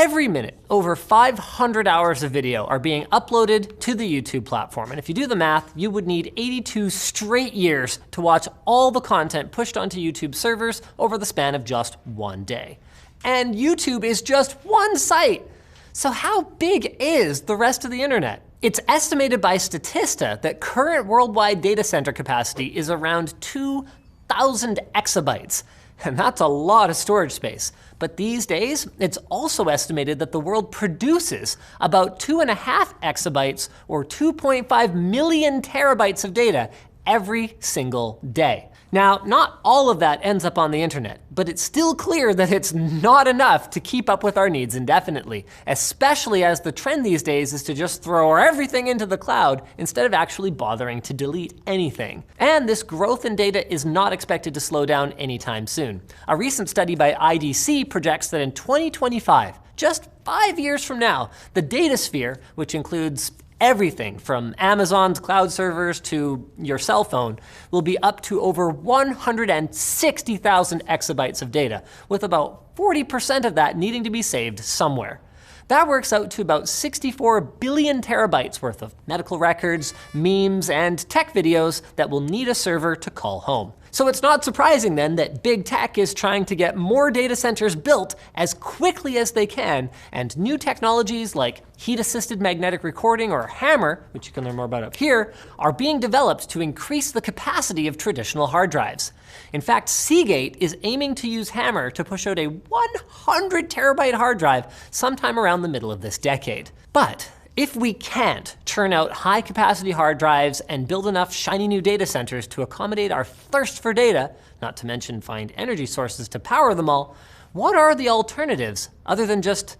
Every minute, over 500 hours of video are being uploaded to the YouTube platform. And if you do the math, you would need 82 straight years to watch all the content pushed onto YouTube servers over the span of just one day. And YouTube is just one site. So how big is the rest of the internet? It's estimated by Statista that current worldwide data center capacity is around 2,000 exabytes. And that's a lot of storage space. But these days, it's also estimated that the world produces about 2.5 exabytes or 2.5 million terabytes of data every single day. Now, not all of that ends up on the internet, but it's still clear that it's not enough to keep up with our needs indefinitely, especially as the trend these days is to just throw everything into the cloud instead of actually bothering to delete anything. And this growth in data is not expected to slow down anytime soon. A recent study by IDC projects that in 2025, just 5 years from now, the data sphere, which includes everything from Amazon's cloud servers to your cell phone, will be up to over 160,000 exabytes of data, with about 40% of that needing to be saved somewhere. That works out to about 64 billion terabytes worth of medical records, memes, and tech videos that will need a server to call home. So it's not surprising then that big tech is trying to get more data centers built as quickly as they can, and new technologies like heat-assisted magnetic recording or HAMR, which you can learn more about up here, are being developed to increase the capacity of traditional hard drives. In fact, Seagate is aiming to use HAMR to push out a 100 terabyte hard drive sometime around the middle of this decade. But if we can't churn out high-capacity hard drives and build enough shiny new data centers to accommodate our thirst for data, not to mention find energy sources to power them all, what are the alternatives other than just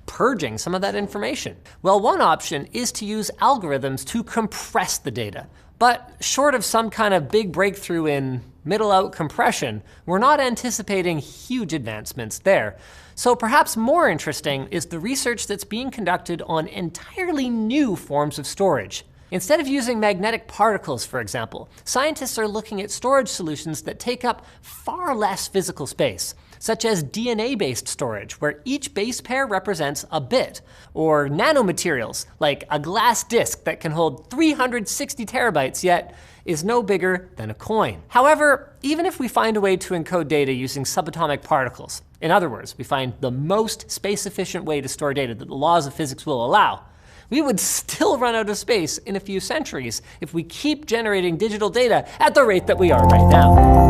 purging some of that information? Well, one option is to use algorithms to compress the data. But short of some kind of big breakthrough in middle-out compression, we're not anticipating huge advancements there. So perhaps more interesting is the research that's being conducted on entirely new forms of storage. Instead of using magnetic particles, for example, scientists are looking at storage solutions that take up far less physical space, such as DNA-based storage, where each base pair represents a bit, or nanomaterials, like a glass disc that can hold 360 terabytes, yet is no bigger than a coin. However, even if we find a way to encode data using subatomic particles, in other words, we find the most space-efficient way to store data that the laws of physics will allow, we would still run out of space in a few centuries if we keep generating digital data at the rate that we are right now.